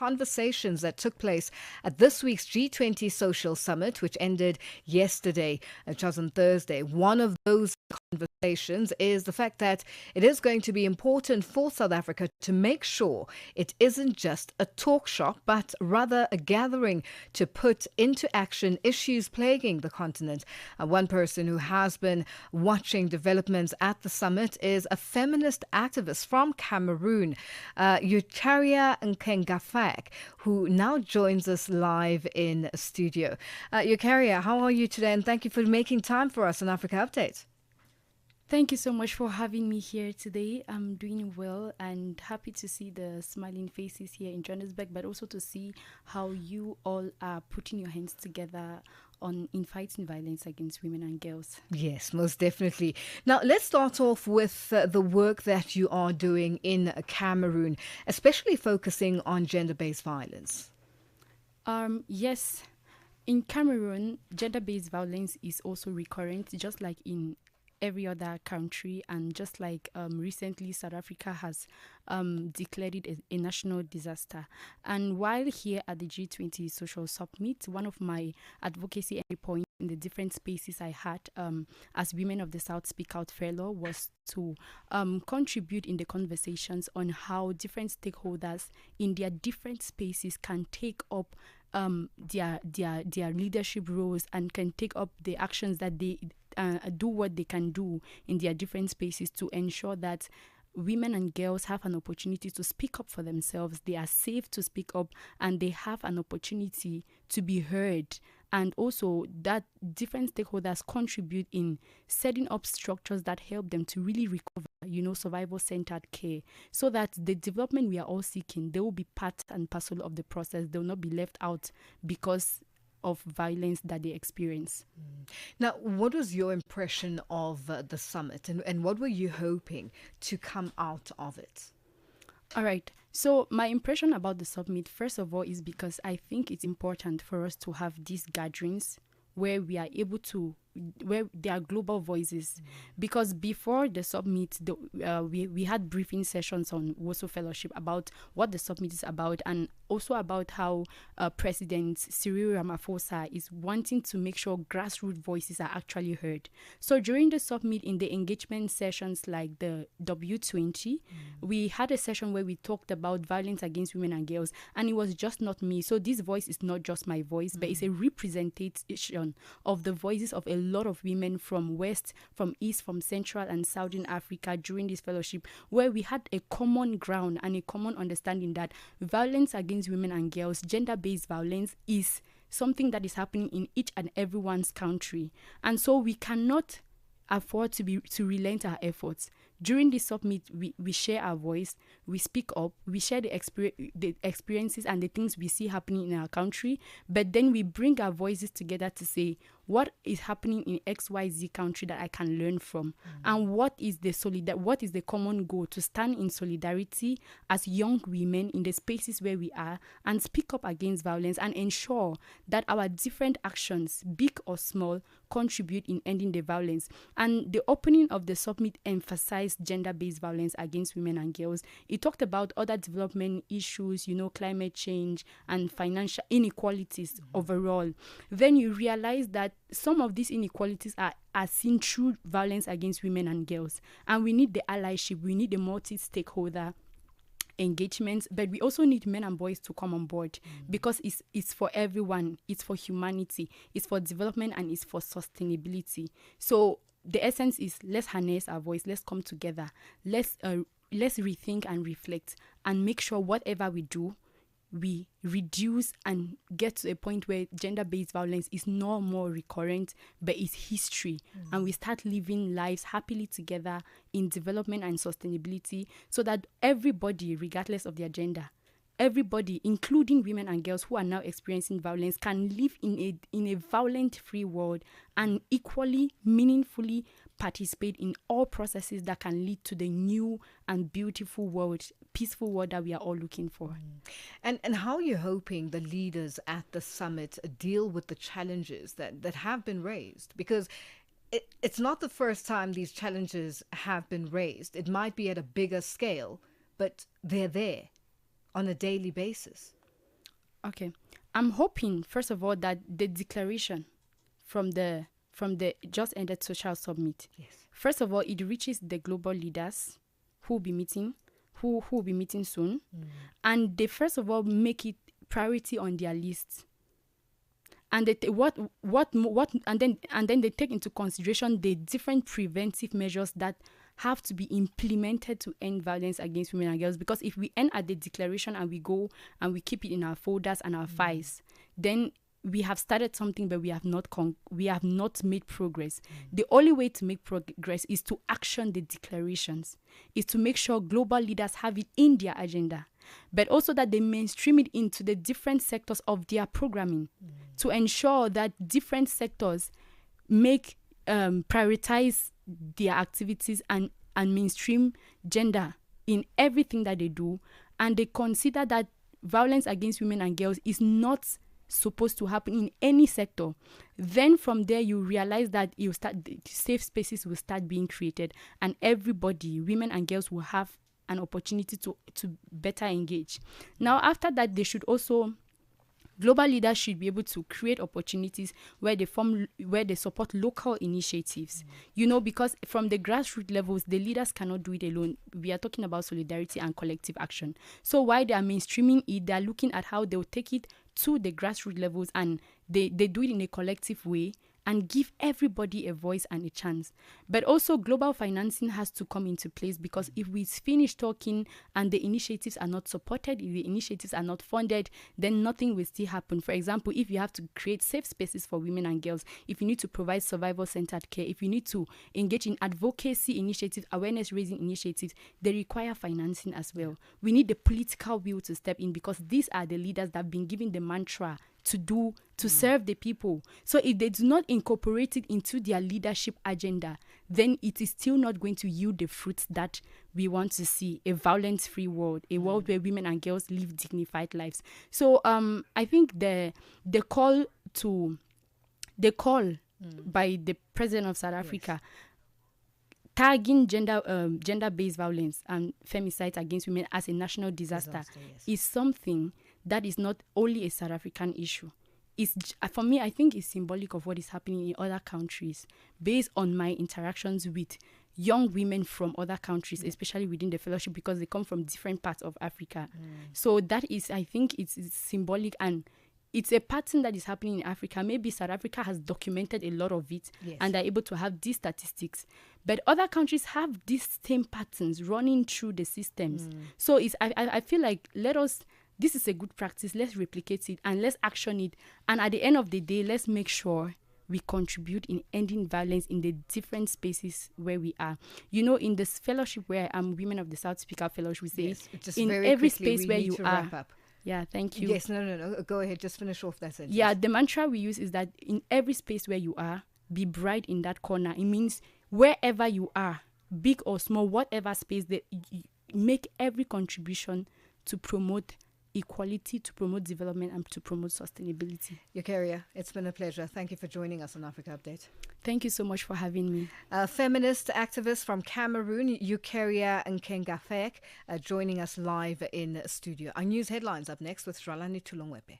conversations that took place at this week's G20 Social Summit, which ended yesterday, which was on Thursday. One of those conversations is the fact that it is going to be important for South Africa to make sure it isn't just a talk shop, but rather a gathering to put into action issues plaguing the continent. One person who has been watching developments at the summit is a feminist activist from Cameroon, Eucharia Nkengafack, who now joins us live in studio. Eucharia, how are you today? And thank you for making time for us on Africa Update. Thank you so much for having me here today. I'm doing well and happy to see the smiling faces here in Johannesburg, but also to see how you all are putting your hands together in fighting violence against women and girls. Yes, most definitely. Now, let's start off with the work that you are doing in Cameroon, especially focusing on gender-based violence. Yes, in Cameroon, gender-based violence is also recurrent, just like in every other country, and just like recently South Africa has declared it a national disaster. And while here at the G20 Social Summit, one of my advocacy points in the different spaces I had as Women of the South Speak Out Fellow was to contribute in the conversations on how different stakeholders in their different spaces can take up their leadership roles and can take up the actions that they do what they can do in their different spaces to ensure that women and girls have an opportunity to speak up for themselves. They are safe to speak up and they have an opportunity to be heard. And also that different stakeholders contribute in setting up structures that help them to really recover, survival-centered care, so that the development we are all seeking, they will be part and parcel of the process. They will not be left out because of violence that they experience. Now, what was your impression of the summit and what were you hoping to come out of it? All right. So my impression about the summit, first of all, is because I think it's important for us to have these gatherings where we are able to, where there are global voices. Because before the summit, we had briefing sessions on WOSO Fellowship about what the summit is about, and also about how President Cyril Ramaphosa is wanting to make sure grassroots voices are actually heard. So during the summit, in the engagement sessions like the W20, we had a session where we talked about violence against women and girls, and it was just not me. So this voice is not just my voice, but it's a representation of the voices of a lot of women from West, from East, from Central and Southern Africa during this fellowship, where we had a common ground and a common understanding that violence against women and girls, gender-based violence, is something that is happening in each and everyone's country. And so we cannot afford to relent our efforts. During this summit, we share our voice, we speak up, we share the experiences and the things we see happening in our country, but then we bring our voices together to say, what is happening in XYZ country that I can learn from? And what is the common goal? To stand in solidarity as young women in the spaces where we are and speak up against violence and ensure that our different actions, big or small, contribute in ending the violence. And the opening of the summit emphasized gender-based violence against women and girls. It talked about other development issues, climate change and financial inequalities overall. Then you realize that some of these inequalities are seen through violence against women and girls. And we need the allyship, we need the multi-stakeholder engagements, but we also need men and boys to come on board because it's for everyone, it's for humanity, it's for development, and it's for sustainability. So the essence is, let's harness our voice, let's come together, let's rethink and reflect and make sure whatever we do, we reduce and get to a point where gender-based violence is no more recurrent, but it's history. And we start living lives happily together in development and sustainability, so that everybody, regardless of their gender, everybody, including women and girls who are now experiencing violence, can live in a violent-free world and equally, meaningfully participate in all processes that can lead to the new and beautiful world, peaceful world that we are all looking for. And how are you hoping the leaders at the summit deal with the challenges that have been raised? Because it's not the first time these challenges have been raised. It might be at a bigger scale, but they're there on a daily basis. Okay. I'm hoping, first of all, that the declaration from the just ended social summit, Yes. first of all, it reaches the global leaders who will be meeting, who will be meeting soon, and they first of all make it priority on their list. And they and then they take into consideration the different preventive measures that have to be implemented to end violence against women and girls. Because if we end at the declaration and we go and we keep it in our folders and our files, then we have started something, but we have not made progress. The only way to make progress is to action the declarations, is to make sure global leaders have it in their agenda, but also that they mainstream it into the different sectors of their programming, to ensure that different sectors make prioritize their activities and mainstream gender in everything that they do, and they consider that violence against women and girls is not supposed to happen in any sector. Then from there you realize that safe spaces will start being created, and everybody, women and girls, will have an opportunity to better engage. Now after that, they should also, global leaders should be able to create opportunities where they support local initiatives. Because from the grassroots levels, the leaders cannot do it alone. We are talking about solidarity and collective action. So while they are mainstreaming it, they are looking at how they will take it to the grassroots levels, and they do it in a collective way and give everybody a voice and a chance. But also global financing has to come into place, because if we finish talking and the initiatives are not supported, if the initiatives are not funded, then nothing will still happen. For example, if you have to create safe spaces for women and girls, if you need to provide survival-centered care, if you need to engage in advocacy initiatives, awareness-raising initiatives, they require financing as well. We need the political will to step in, because these are the leaders that have been given the mantra to serve the people. So if they do not incorporate it into their leadership agenda, then it is still not going to yield the fruits that we want to see: a violence-free world, a world where women and girls live dignified lives. So I think the call by the president of South Africa, tagging gender-based violence and femicide against women as a national disaster is something that is not only a South African issue. For me, I think it's symbolic of what is happening in other countries, based on my interactions with young women from other countries, especially within the fellowship, because they come from different parts of Africa. So that is, I think it's symbolic, and it's a pattern that is happening in Africa. Maybe South Africa has documented a lot of it, and they're able to have these statistics. But other countries have these same patterns running through the systems. So I feel like this is a good practice. Let's replicate it and let's action it. And at the end of the day, let's make sure we contribute in ending violence in the different spaces where we are. In this fellowship where I'm Women of the South Speak Out Fellowship, we say, in every space where you are. Yeah, thank you. Yes, no. Go ahead. Just finish off that sentence. Yeah, the mantra we use is that in every space where you are, be bright in that corner. It means wherever you are, big or small, whatever space, that you make every contribution to promote equality, to promote development, and to promote sustainability. Eucharia, it's been a pleasure. Thank you for joining us on Africa Update. Thank you so much for having me. Feminist activist from Cameroon, Eucharia Nkengafack, joining us live in studio. Our news headlines up next with Sralani Tulongwepe.